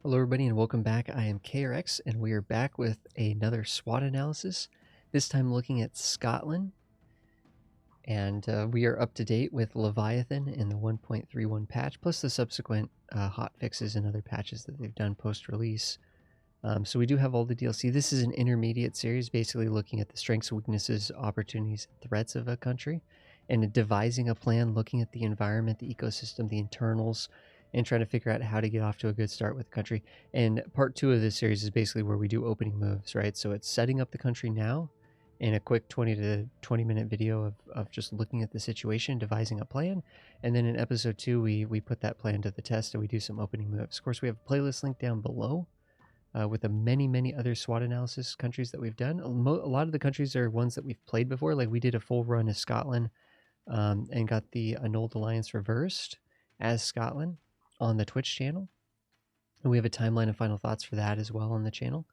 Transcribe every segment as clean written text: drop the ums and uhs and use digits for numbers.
Hello everybody and welcome back. I am KRX and we are back with another SWOT analysis, this time looking at Scotland. And we are up to date with Leviathan in the 1.31 patch, plus the subsequent hot fixes and other patches that they've done post-release. So we do have all the DLC. This is an intermediate series, basically looking at the strengths, weaknesses, opportunities, and threats of a country, and devising a plan, looking at the environment, the ecosystem, the internals, and trying to figure out how to get off to a good start with the country. And part 2 of this series is basically where we do opening moves, right? So it's setting up the country now in a quick 20 to 20 minute video of just looking at the situation, devising a plan. And then in episode 2, we put that plan to the test and we do some opening moves. Of course, we have a playlist link down below with the many other SWOT analysis countries that we've done. A lot of the countries are ones that we've played before. Like we did a full run of Scotland and got the Auld Alliance reversed as Scotland on the Twitch channel. And we have a timeline and final thoughts for that as well on the channel,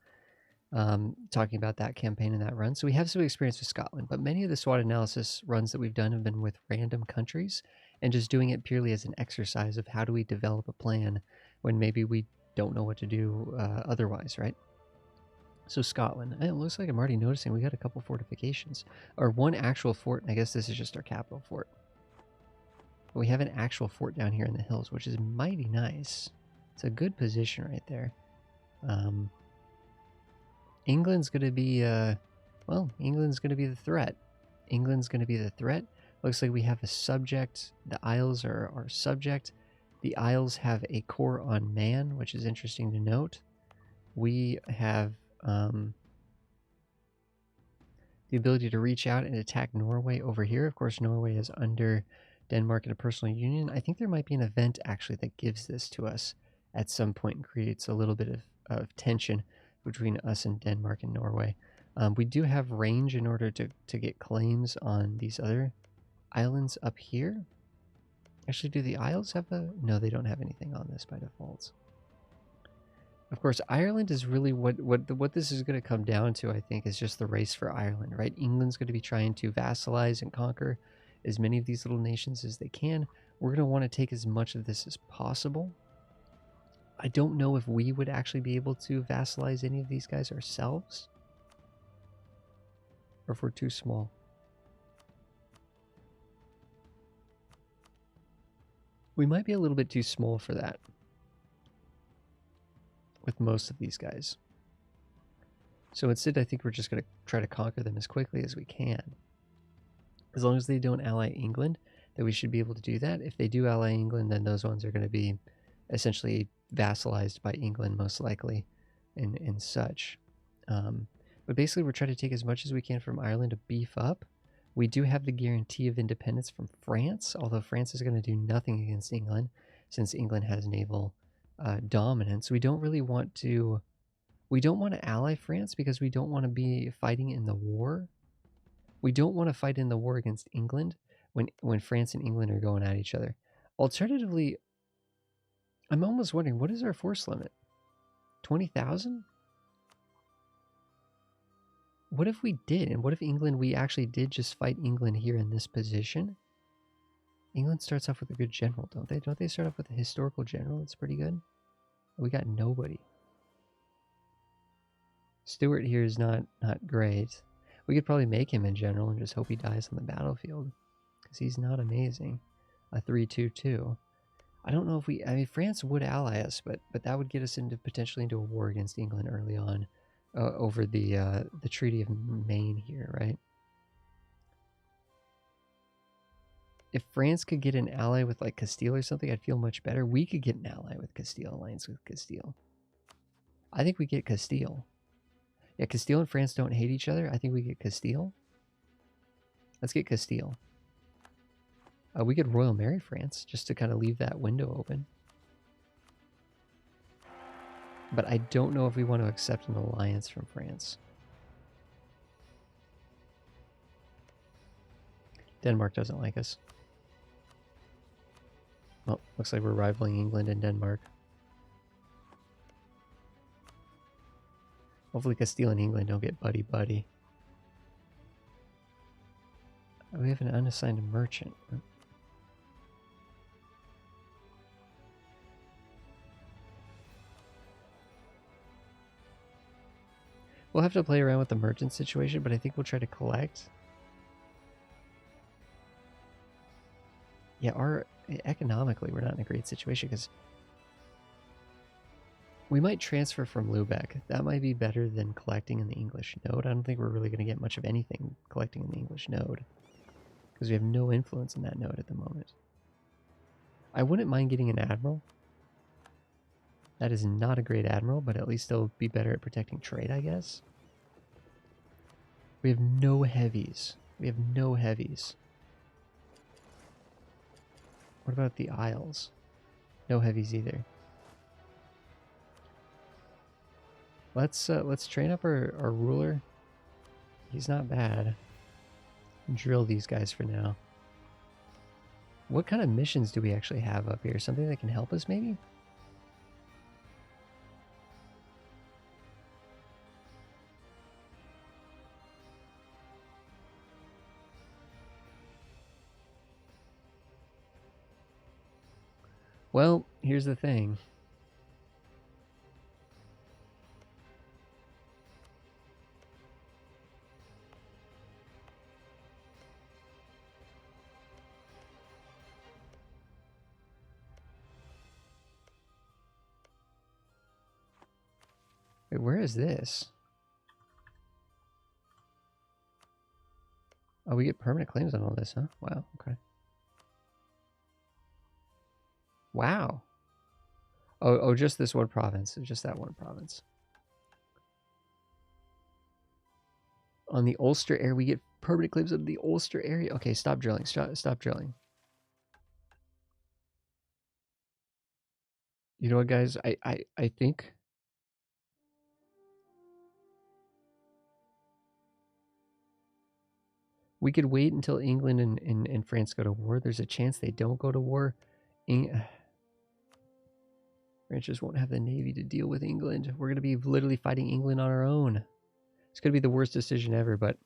talking about that campaign and that run. So we have some experience with Scotland, but many of the SWOT analysis runs that we've done have been with random countries and just doing it purely as an exercise of how do we develop a plan when maybe we don't know what to do otherwise, right? So Scotland, it looks like I'm already noticing we got a couple fortifications, or one actual fort, and I guess this is just our capital fort. But we have an actual fort down here in the hills, which is mighty nice. It's a good position right there. England's going to be, well, England's going to be the threat. England's going to be the threat. Looks like we have a subject. The Isles are our subject. The Isles have a core on man, which is interesting to note. We have the ability to reach out and attack Norway over here. Of course, Norway is under Denmark in a personal union. I think there might be an event actually that gives this to us at some point and creates a little bit of tension between us and Denmark and Norway. We do have range in order to get claims on these other islands up here. Actually, do the Isles have a... No, they don't have anything on this by default. Of course, Ireland is really what this is going to come down to, I think, is just the race for Ireland, right? England's going to be trying to vassalize and conquer as many of these little nations as they can. We're going to want to take as much of this as possible. I don't know if we would actually be able to vassalize any of these guys ourselves, or if we're too small. We might be a little bit too small for that with most of these guys. So instead, I think we're just going to try to conquer them as quickly as we can. As long as they don't ally England, then we should be able to do that. If they do ally England, then those ones are going to be essentially vassalized by England, most likely, and such. But basically, we're trying to take as much as we can from Ireland to beef up. We do have the guarantee of independence from France, although France is going to do nothing against England, since England has naval dominance. We don't really want to... We don't want to ally France because we don't want to be fighting in the war. We don't want to fight in the war against England when France and England are going at each other. Alternatively, I'm almost wondering, what is our force limit? 20,000? What if we did? And what if England, we actually did just fight England here in this position? England starts off with a good general, don't they? Don't they start off with a historical general that's pretty good? We got nobody. Stuart here is not great. We could probably make him in general and just hope he dies on the battlefield, because he's not amazing. A 3-2-2. I don't know if we... I mean, France would ally us, but that would get us into potentially into a war against England early on over the Treaty of Maine here, right? If France could get an ally with like Castile or something, I'd feel much better. We could get an ally with Castile, alliance with Castile. I think we get Castile. Yeah, Castile and France don't hate each other. I think we get Castile. Let's get Castile. We could Royal Marry France, just to kind of leave that window open. But I don't know if we want to accept an alliance from France. Denmark doesn't like us. Well, looks like we're rivaling England and Denmark. Hopefully Castile and England don't get buddy-buddy. We have an unassigned merchant. I We'll have to play around with the merchant situation, but I think we'll try to collect. Yeah, economically, we're not in a great situation because we might transfer from Lubeck. That might be better than collecting in the English node. I don't think we're really going to get much of anything collecting in the English node because we have no influence in that node at the moment. I wouldn't mind getting an admiral. That is not a great admiral, but at least they'll be better at protecting trade, I guess. We have no heavies. We have no heavies. What about the Isles? No heavies either. Let's train up our ruler. He's not bad. Drill these guys for now. What kind of missions do we actually have up here? Something that can help us, maybe? Well, here's the thing. Wait, where is this? Oh, we get permanent claims on all this, huh? Wow, okay. Wow. Oh, just this one province. Just that one province. On the Ulster area, we get permanent claims on the Ulster area. Okay, stop drilling. Stop drilling. You know what, guys? I think we could wait until England and France go to war. There's a chance they don't go to war. France just won't have the navy to deal with England. We're going to be literally fighting England on our own. It's going to be the worst decision ever, but...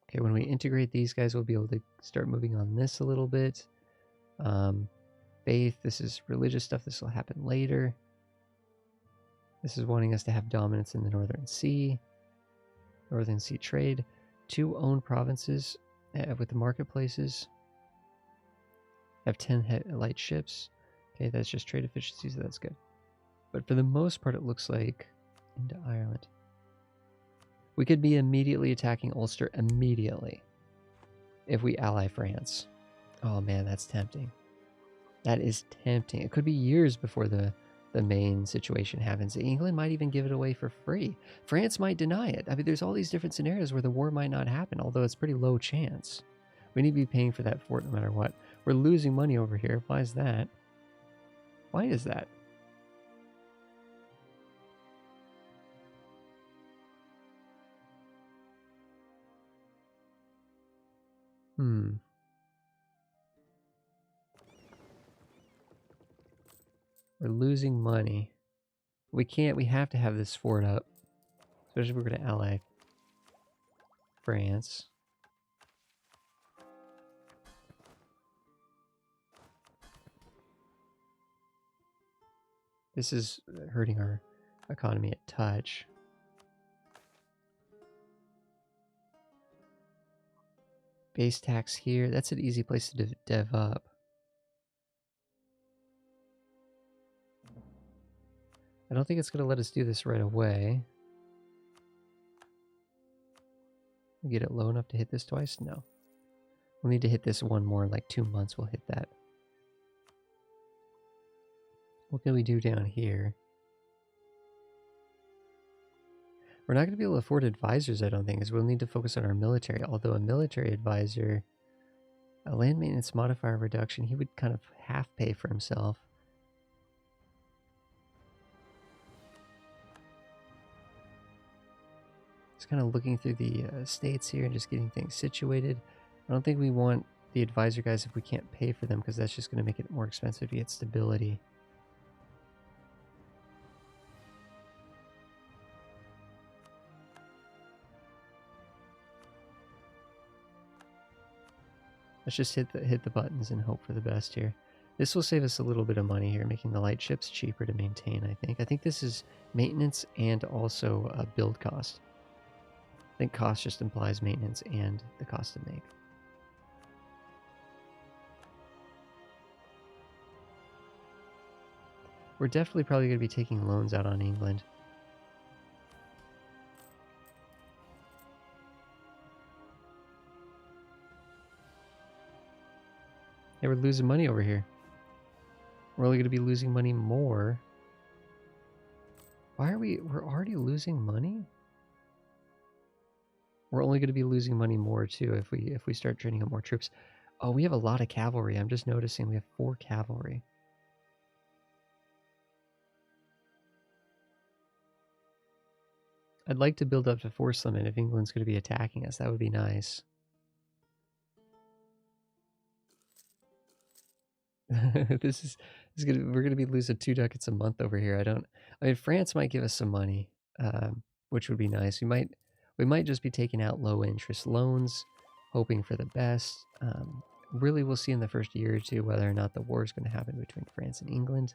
Okay, when we integrate these guys, we'll be able to start moving on this a little bit. Faith, this is religious stuff. This will happen later. This is wanting us to have dominance in the Northern Sea. Northern Sea trade. 2 owned provinces with the marketplaces. Have 10 light ships. Okay, that's just trade efficiency, so that's good. But for the most part, it looks like into Ireland. We could be immediately attacking Ulster immediately if we ally France. Oh man, that's tempting. That is tempting. It could be years before the main situation happens. England might even give it away for free. France might deny it. I mean, there's all these different scenarios where the war might not happen, although it's pretty low chance. We need to be paying for that fort no matter what. We're losing money over here. Why is that? Why is that? We're losing money. We have to have this fort up. Especially if we're going to ally France. This is hurting our economy a touch. Base tax here. That's an easy place to dev up. I don't think it's going to let us do this right away. Get it low enough to hit this twice? No. We'll need to hit this one more in like 2 months. We'll hit that. What can we do down here? We're not going to be able to afford advisors, I don't think, because we'll need to focus on our military. Although a military advisor, a land maintenance modifier reduction, he would kind of half pay for himself. Just kind of looking through the states here and just getting things situated. I don't think we want the advisor guys if we can't pay for them, because that's just going to make it more expensive to get stability. Let's just hit the buttons and hope for the best here. This will save us a little bit of money here, making the light ships cheaper to maintain, I think. I think this is maintenance and also build cost. I think cost just implies maintenance and the cost to make. We're definitely probably going to be taking loans out on England. Yeah, we're losing money over here. We're only going to be losing money more. Why are we're already losing money? We're only going to be losing money more too if we start training up more troops. Oh, we have a lot of cavalry. I'm just noticing we have 4 cavalry. I'd like to build up to force limit if England's going to be attacking us. That would be nice. We're gonna be losing 2 ducats a month over here. I mean, France might give us some money, which would be nice. We might just be taking out low interest loans, hoping for the best. Really, we'll see in the first year or two whether or not the war is going to happen between France and England.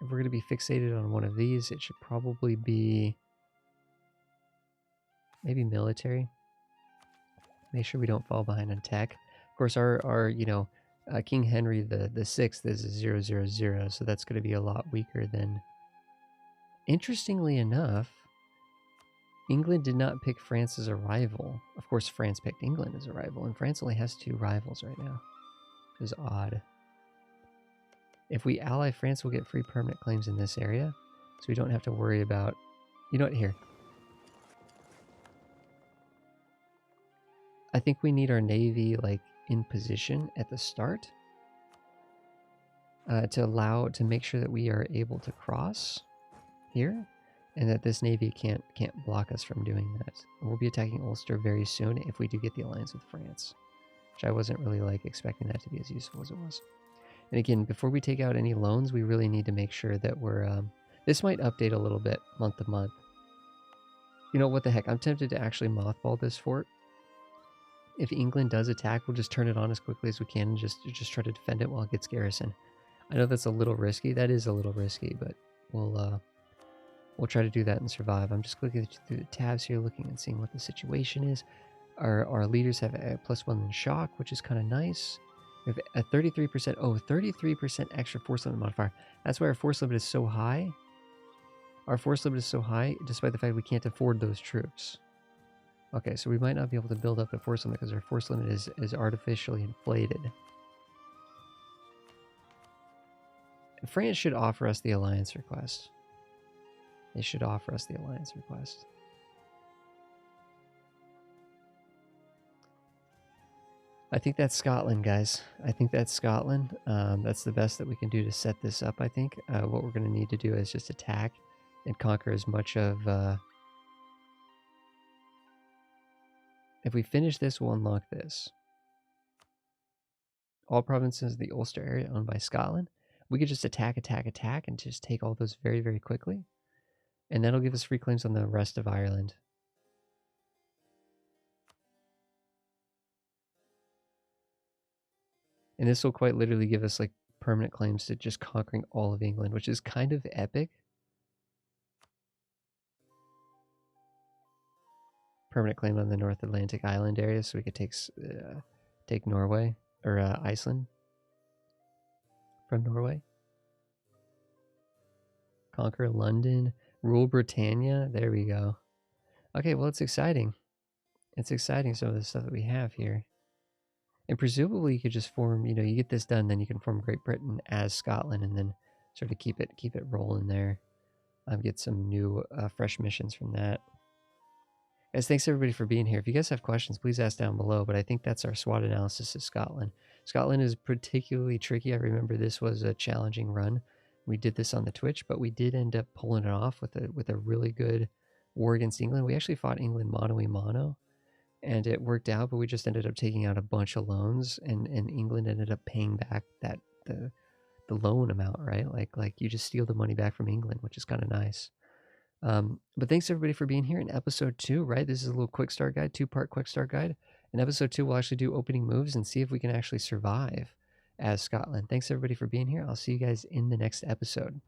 If we're going to be fixated on one of these, it should probably be maybe military. Make sure we don't fall behind on tech. Of course, our King Henry the Sixth is a 000, so that's going to be a lot weaker than. Interestingly enough, England did not pick France as a rival. Of course, France picked England as a rival, and France only has 2 rivals right now, which is odd. If we ally France, we'll get free permanent claims in this area, so we don't have to worry about. You know what? Here, I think we need our navy like in position at the start to make sure that we are able to cross here, and that this navy can't block us from doing that. And we'll be attacking Ulster very soon if we do get the alliance with France, which I wasn't really like expecting that to be as useful as it was. And again, before we take out any loans, we really need to make sure that we're this might update a little bit month to month. You know what the heck, I'm tempted to actually mothball this fort. If England does attack, we'll just turn it on as quickly as we can and just try to defend it while it gets garrison. I know that's a little risky. That is a little risky, but we'll try to do that and survive. I'm just clicking through the tabs here, looking and seeing what the situation is. Our leaders have a +1 in shock, which is kind of nice. We have a 33%, 33% extra force limit modifier. That's why our force limit is so high. Our force limit is so high, despite the fact we can't afford those troops. Okay, so we might not be able to build up the force limit because our force limit is artificially inflated. France should offer us the alliance request. They should offer us the alliance request. I think that's Scotland, guys. I think that's Scotland. That's the best that we can do to set this up, I think. What we're going to need to do is just attack and conquer as much of... If we finish this, we'll unlock this. All provinces of the Ulster area owned by Scotland. We could just attack, and just take all those very, very quickly. And that'll give us free claims on the rest of Ireland. And this will quite literally give us like permanent claims to just conquering all of England, which is kind of epic. Permanent claim on the North Atlantic island area, so we could take Norway or Iceland from Norway. Conquer London, rule Britannia. There we go. Okay, well, it's exciting. It's exciting, some of the stuff that we have here. And presumably you could just form, you get this done, then you can form Great Britain as Scotland and then sort of keep it rolling there. Get some new fresh missions from that. Guys, thanks everybody for being here. If you guys have questions, please ask down below, but I think that's our SWOT analysis of Scotland. Scotland is particularly tricky. I remember this was a challenging run. We did this on the Twitch, but we did end up pulling it off with a really good war against England. We actually fought England mano-a-mano, and it worked out, but we just ended up taking out a bunch of loans, and England ended up paying back the loan amount, right? Like you just steal the money back from England, which is kind of nice. But thanks everybody for being here in episode 2, right? This is a little quick start guide, 2-part quick start guide. In episode 2, we'll actually do opening moves and see if we can actually survive as Scotland. Thanks everybody for being here. I'll see you guys in the next episode.